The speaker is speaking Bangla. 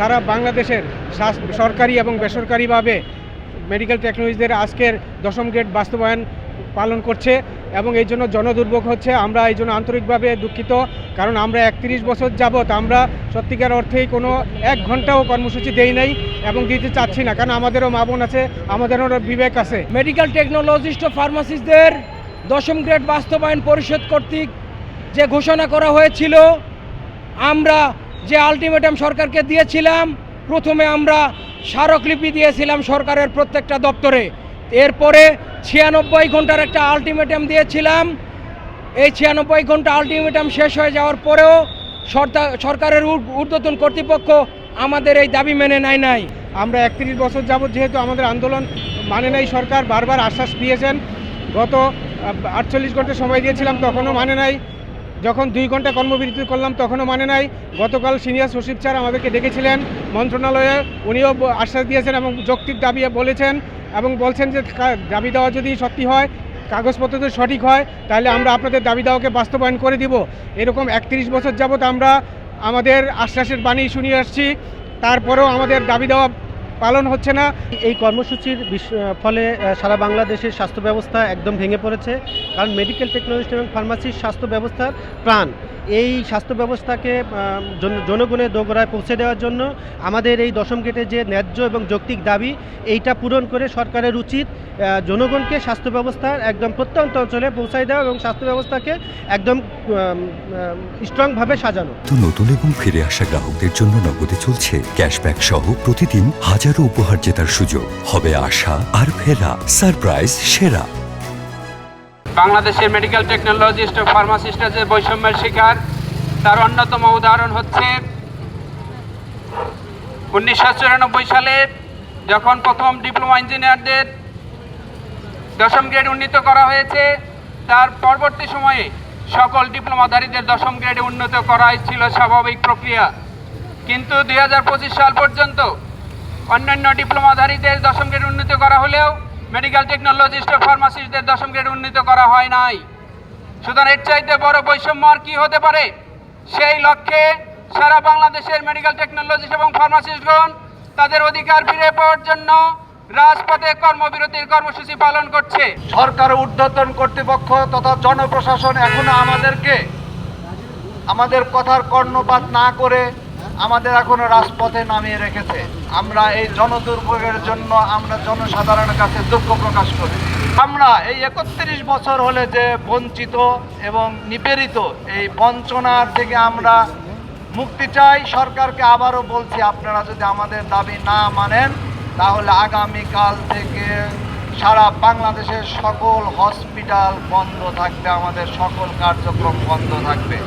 সারা বাংলাদেশের সরকারি এবং বেসরকারিভাবে মেডিকেল টেকনোলজিদের আজকের দশম গ্রেড বাস্তবায়ন পালন করছে এবং এই জন্য জনদুর্ভোগ হচ্ছে। আমরা এই জন্য আন্তরিকভাবে দুঃখিত, কারণ আমরা 31 বছর যাবৎ আমরা সত্যিকার অর্থেই কোনো 1 ঘন্টাও কর্মসূচি দেই নাই এবং দিতে চাচ্ছি না, কারণ আমাদেরও মা বোন আছে, আমাদেরও বিবেক আছে। মেডিকেল টেকনোলজিস্ট ও ফার্মাসিস্টদের দশম গ্রেড বাস্তবায়ন পরিষদ কর্তৃক যে ঘোষণা করা হয়েছিল, আমরা যে আলটিমেটাম সরকারকে দিয়েছিলাম, প্রথমে আমরা স্মারকলিপি দিয়েছিলাম সরকারের প্রত্যেকটা দপ্তরে, এরপরে 96 ঘন্টার একটা আলটিমেটাম দিয়েছিলাম। এই 96 ঘন্টা আলটিমেটাম শেষ হয়ে যাওয়ার পরেও সরকারের ঊর্ধ্বতন কর্তৃপক্ষ আমাদের এই দাবি মেনে নেয় নাই। আমরা 31 বছর যাবৎ যেহেতু আমাদের আন্দোলন মানে নাই, সরকার বারবার আশ্বাস দিয়েছেন। গত 48 ঘন্টা সময় দিয়েছিলাম, তখনও মানে নাই। যখন 2 ঘন্টা কর্মবিরতি করলাম তখনও মানে নাই। গতকাল সিনিয়র সচিব স্যার আমাদেরকে ডেকেছিলেন মন্ত্রণালয়ে, উনিও আশ্বাস দিয়েছেন এবং যৌক্তিক দাবি বলেছেন এবং বলছেন যে দাবি দেওয়া যদি সত্যি হয়, কাগজপত্র যদি সঠিক হয়, তাহলে আমরা আপনাদের দাবি দেওয়াকে বাস্তবায়ন করে দিব। এরকম 31 বছর যাবৎ আমরা আমাদের আশ্বাসের বাণী শুনিয়ে আসছি, তারপরেও আমাদের দাবি দেওয়া পালন হচ্ছে না। এই কর্মসূচির ফলে সারা বাংলাদেশের স্বাস্থ্য ব্যবস্থা একদম ভেঙে পড়েছে, কারণ মেডিকেল টেকনোলজিস্ট এবং ফার্মাসির স্বাস্থ্য ব্যবস্থার প্রাণ। এই স্বাস্থ্য ব্যবস্থাকে জনগণের দোরগোড়ায় পৌঁছে দেওয়ার জন্য আমাদের এই দশম গেটে যে ন্যায্য এবং যৌক্তিক দাবি, এইটা পূরণ করে সরকারের উচিত জনগণকে স্বাস্থ্য ব্যবস্থার একদম প্রত্যন্ত অঞ্চলে পৌঁছায় দেওয়া এবং স্বাস্থ্য ব্যবস্থাকে একদম স্ট্রংভাবে সাজানো। নতুন এবং ফিরে আসা গ্রাহকদের জন্য নগদে চলছে ক্যাশব্যাক সহ প্রতিদিন হাজারো উপহার জেতার সুযোগ। হবে আশা আর ফেরা, সারপ্রাইজ সেরা। বাংলাদেশের মেডিকেল টেকনোলজিস্ট ও ফার্মাসিস্টরা যে বৈষম্যের শিকার, তার অন্যতম উদাহরণ হচ্ছে 1994 সালে যখন প্রথম ডিপ্লোমা ইঞ্জিনিয়ারদের দশম গ্রেড উন্নীত করা হয়েছে, তার পরবর্তী সময়ে সকল ডিপ্লোমাধারীদের দশম গ্রেডে উন্নীত করাই ছিল স্বাভাবিক প্রক্রিয়া। কিন্তু 2025 সাল পর্যন্ত অন্যান্য ডিপ্লোমাধারীদের দশম গ্রেড উন্নীত করা হলেও মেডিকেল টেকনোলজিস্ট ও ফার্মাসিস্টদের দশম গ্রেড উন্নীত করা হয় নাই। সুতরাং এর চাইতে বড় বৈষম্য আর কি হতে পারে? সেই লক্ষ্যে সারা বাংলাদেশের মেডিকেল টেকনোলজিস্ট এবং ফার্মাসিস্টগণ তাদের অধিকার ফিরে পাওয়ার জন্য রাজপথে কর্মবিরতির কর্মসূচি পালন করছে। সরকার ঊর্ধ্বতন কর্তৃপক্ষ তথা জনপ্রশাসন এখনো আমাদেরকে আমাদের কথার কর্ণপাত না করে আমাদের এখনো রাজপথে নামিয়ে রেখেছে। আমরা এই জনদুর্ভোগের জন্য আমরা জনসাধারণের কাছে দুঃখ প্রকাশ করি। আমরা এই 31 বছর হলে যে বঞ্চিত এবং নিপীড়িত, এই বঞ্চনার থেকে আমরা মুক্তি চাই। সরকারকে আবারও বলছি, আপনারা যদি আমাদের দাবি না মানেন, তাহলে আগামীকাল থেকে সারা বাংলাদেশের সকল হসপিটাল বন্ধ থাকবে, আমাদের সকল কার্যক্রম বন্ধ থাকবে।